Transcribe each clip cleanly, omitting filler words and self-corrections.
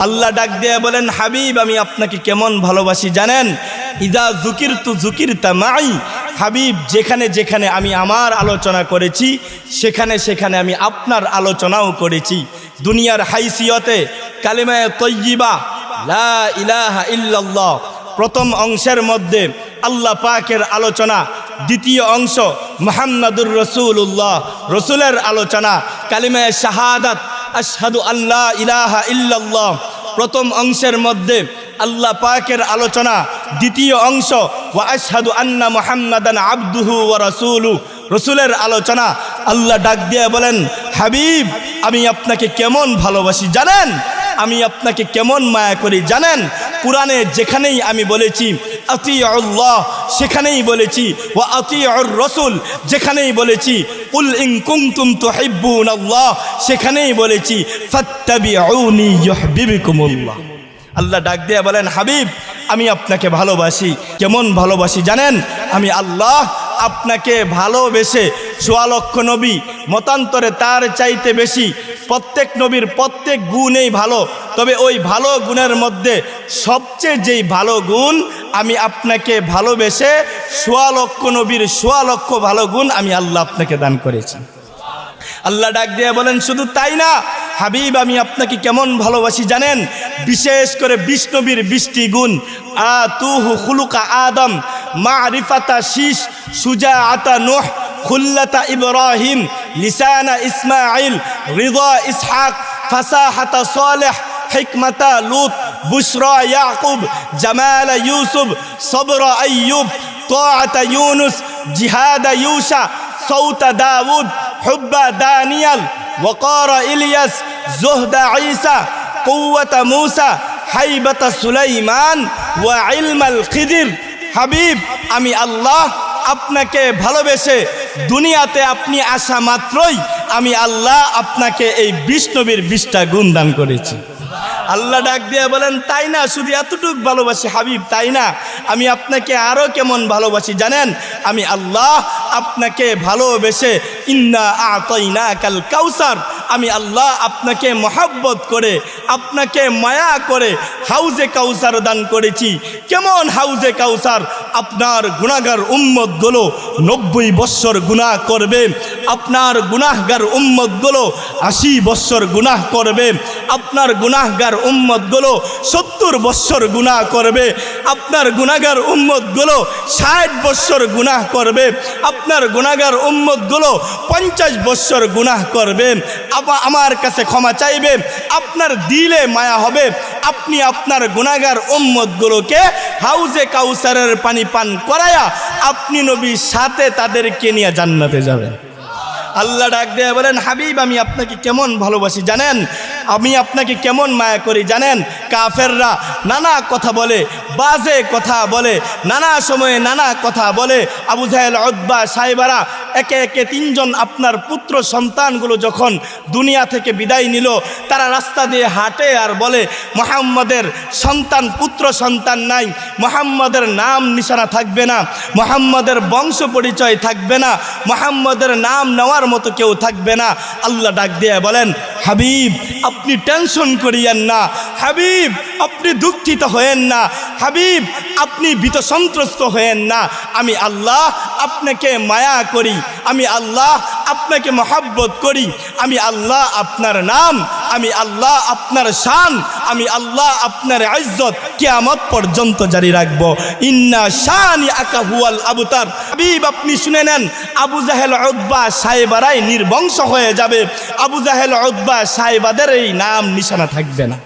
আল্লাহ ডাক দিয়ে বলেন, হাবিব আমি আপনাকে কেমন ভালোবাসি জানেন? ইদা যুকিরতু যুকিরতা মাই। হাবিব যেখানে যেখানে আমি আমার আলোচনা করেছি সেখানে সেখানে আমি আপনার আলোচনাও করেছি। দুনিয়ার হাইসিয়তে কালিমায়ে তয়্যিবা লা ইলাহা ইল্লাল্লাহ প্রথম অংশের মধ্যে আল্লাহ পাকের আলোচনা, দ্বিতীয় অংশ মুহাম্মাদুর রাসূলুল্লাহ রসুলের আলোচনা, কালিমায়ে শাহাদাত আশহাদু আল্লা ইলাহা ইল্লাল্লাহ প্রথম অংশের মধ্যে আল্লাহ পাকের আলোচনা, দ্বিতীয় অংশ ওয়া আশহাদু আন্না মুহাম্মাদান আবদুহু ওয়া রাসূলুহু রসুলের আলোচনা। আল্লাহ ডাক দিয়ে বলেন, হাবিব আমি আপনাকে কেমন ভালোবাসি জানেন? আমি আপনাকে কেমন মায়া করি জানেন? কুরআনে যেখানেই আমি বলেছি আতিউল্লাহ সেখানেই বলেছি, ওয়া আতিউর রাসূল যেখানেই বলেছি, কুল ইন কুনতুম তুহিব্বুনাল্লাহ সেখানেই বলেছি, ফাত্তাবিউনি ইউহিব্বুকুমুল্লাহ। আল্লাহ ডাক দিয়ে বলেন, হাবিব আমি আপনাকে ভালোবাসি। কেমন ভালোবাসি জানেন? আমি আল্লাহ আপনাকে ভালোবেসে ১৪ লক্ষ নবী মতান্তরে তার চাইতে বেশি, প্রত্যেক নবীর প্রত্যেক গুণেই ভালো, তবে ওই ভালো গুণের মধ্যে সবচেয়ে যেই ভালো গুণ আমি আপনাকে ভালোবেসে ১৪ লক্ষ নবীর ১৪ লক্ষ ভালো গুণ আমি আল্লাহ আপনাকে দান করেছি। আল্লাহ ডাক দিয়ে বলেন, শুধু তাই না হাবিব আমি আপনাকে কেমন ভালোবাসি জানেন? বিশেষ করে ২০ নবীর ২০টি গুণ, আতুহু খুলুকা আদম, মারিফাতা শীষ, সুজাআতা নূহ, খুল্লাতা ইব্রাহিম, লিসানা ইসমাঈল, রিদা ইসহাক, ফাসাহাতা সালেহ, হিকমাতা লূত, বুশরা ইয়াকুব, জামালা ইউসুফ, সবরা আইয়ুব, তাআতা ইউনুস, জিহাদা ইউশা, সৌতা দাউদ, হুব্বা দানিয়াল, ওয়াকার ইলিয়াস, জুহদা ঈসা, কুওয়াতা মূসা, হাইবাতা সুলাইমান, ওয়া ইলমাল খিদির। হাবিব আমি আল্লাহ আপনাকে ভালোবেসে দুনিয়াতে আপনি আসা মাত্রই আমি আল্লাহ আপনাকে এই ২০ নবীর ২০টা গুণ দান করেছি। আল্লাহ ডাক দিয়ে বলেন, তাই না শুধু এতটুক ভালোবাসি হাবিব তাই না, আমি আপনাকে আরও কেমন ভালোবাসি জানেন? আমি আল্লাহ আপনাকে ভালোবেসে ইন্না আ'তাইনাকাল কাউসার আমি আল্লাহ আপনাকে মহব্বত করে আপনাকে মায়া করে হাউজে কাউসার দান করেছি। কেমন হাউজে কাউসার? আপনার গুনাহগার উম্মতগুলো ৯০ বৎসর গুনাহ করবে, আপনার গুনাহগার উম্মতগুলো ৮০ বৎসর গুনাহ করবে, আপনার গুনাহগার উম্মতগুলো ৭০ বৎসর গুনাহ করবে, আপনার গুনাহগার উম্মতগুলো ৬০ বৎসর গুনাহ করবে, আপনার গুনাহগার উম্মতগুলো ৫০ বৎসর গুনাহ করবে। আমার কাছে ক্ষমা চাইবে, আপনার দিলে মায়া হবে, আপনি আপনার গুনাহগার উম্মতগুলোকে হাউজে কাউসারের পানি পান করায়া আপনি নবীর সাথে তাদেরকে নিয়ে জান্নাতে যাবেন। আল্লাহ ডাক দিয়ে বলেন, হাবিব আমি আপনাকে কেমন ভালোবাসি জানেন? আমি আপনাকে কেমন মায়া করি জানেন? কাফেররা নানা কথা বলে, বাজে কথা বলে, নানা সময়ে নানা কথা বলে। আবু জাহেল, উতবা, সাইবারা একে একে ৩ জন আপনার পুত্র সন্তানগুলো যখন দুনিয়া থেকে বিদায় নিল, তারা রাস্তা দিয়ে হাঁটে আর বলে মুহাম্মাদের সন্তান পুত্র সন্তান নাই, মুহাম্মাদের নাম নিশানা থাকবে না, মুহাম্মাদের বংশ পরিচয় থাকবে না, মুহাম্মাদের নাম নেওয়ার মতো কেউ থাকবে না। আল্লাহ ডাক দিয়ে বলেন, হাবিব আপনি টেনশন করিয়েন না, হাবিব আপনি দুঃখিত হয়েন না, হাবিব আপনি ভীত সন্ত্রস্ত হয়েন না। আমি আল্লাহ আপনাকে মায়া করি, আমি আল্লাহ আপনাকে মহব্বত করি, আমি আল্লাহ আপনার নাম, আমি আল্লাহ আপনার শান, আমি আল্লাহ আপনার ইজ্জত কিয়ামত পর্যন্ত জারি রাখবো। ইন্না শানিআকা হুয়াল আবতার। হাবিব আপনি শুনে নেন, আবু জাহেল, উতবা, সাইবারাই নির্বংশ হয়ে যাবে, আবু জাহেল, উতবা, সাইবাদের এই নাম নিশানা থাকবে না।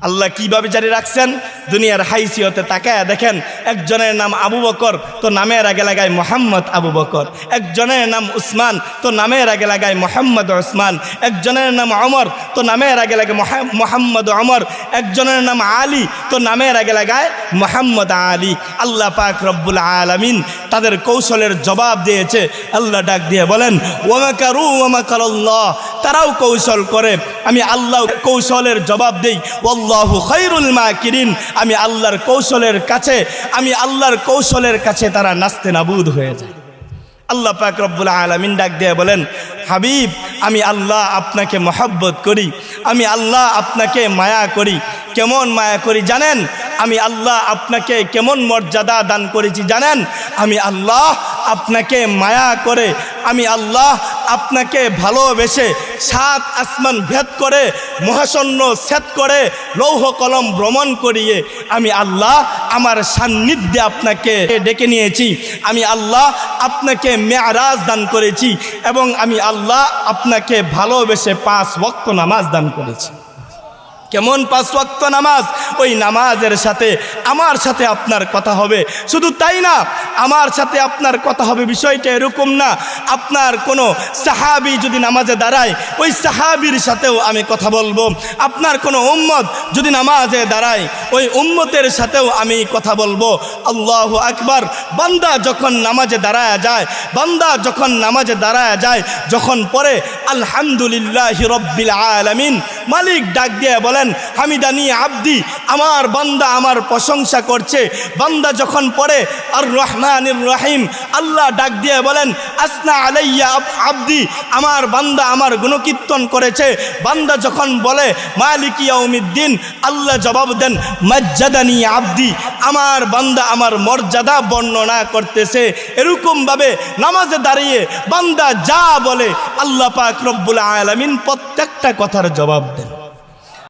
আল্লাহ কিভাবে জারি রাখছেন? দুনিয়ার হাইসিয়তে তাকায় দেখেন, একজনের নাম আবু বকর তো নামের আগে লাগায় মোহাম্মদ আবু বকর, একজনের নাম উসমান তো নামের আগে লাগায় মোহাম্মদ উসমান, একজনের নাম ওমর তো নামের আগে লাগে মোহাম্মদ ওমর, একজনের নাম আলী তো নামের আগে লাগায় মোহাম্মদ আলী। আল্লাহ পাক রব্বুল আলামিন তাদের কৌশলের জবাব দিয়েছে। আল্লাহ ডাক দিয়ে বলেন, ওয়ামাকারু ওয়ামাকারাল্লাহ, তারাও কৌশল করে, আমি আল্লাহ কৌশলের জবাব দেই। আল্লাহু খায়রুল মাকিরিন, আমি আল্লাহর কৌশলের কাছে, আমি আল্লাহর কৌশলের কাছে তারা নাস্তে নাবুদ হয়ে যায়। আল্লাহ পাক রব্বুল আলামিন ডাক দিয়ে বলেন, হাবিব আমি আল্লাহ আপনাকে মহব্বত করি, আমি আল্লাহ আপনাকে মায়া করি। কেমন মায়া করি জানেন? আমি আল্লাহ আপনাকে কেমন মর্যাদা দান করেছি জানেন? আমি আল্লাহ আপনাকে মায়া করে, আমি আল্লাহ আপনাকে ভালোবেসে 7 আসমান ভেদ করে, মহাশূন্য ছেদ করে, লৌহ কলম ভ্রমণ করিয়ে আমি আল্লাহ আমার সান্নিধ্যে আপনাকে ডেকে নিয়েছি। আমি আল্লাহ আপনাকে মেয়ারাজ দান করেছি এবং আমি আল্লাহ আপনাকে ভালোবেসে 5 ওয়াক্ত নামাজ দান করেছি। কেমন 5 ওয়াক্ত নামাজ? ওই নামাজের সাথে আমার সাথে আপনার কথা হবে। শুধু তাই না, আমার সাথে আপনার কথা হবে বিষয়টা এরকম না, আপনার কোনো সাহাবী যদি নামাজে দাঁড়ায় ওই সাহাবীর সাথেও আমি কথা বলবো। আপনার কোনো উম্মত যদি নামাজে দাঁড়ায় ওই উম্মতের সাথেও আমি কথা বলবো। আল্লাহু আকবার। বান্দা যখন নামাজে দাঁড়ায় যায়, বান্দা যখন নামাজে দাঁড়ায় যায়, যখন পড়ে আলহামদুলিল্লাহি রাব্বিল আলামিন, মালিক ডাক দিয়ে বলেন হামিদানি আব্দি, আমার বান্দা আমার প্রশংসা করছে। বান্দা যখন পড়ে আর রহমানির রহিম, আল্লাহ ডাক দিয়ে বলেন আসনা আলাইয়া আব্দি, আমার বান্দা আমার গুণকীর্তন করেছে। বান্দা যখন বলে মালিক ইয়াউমিদ্দিন, আল্লাহ জবাব দেন মাজ্জাদানি আব্দি, আমার বান্দা আমার মর্যাদা বর্ণনা করতেছে। এরকমভাবে নামাজে দাঁড়িয়ে বান্দা যা বলে আল্লাহ পাক রব্বুল আলামিন প্রত্যেকটা কথার জবাব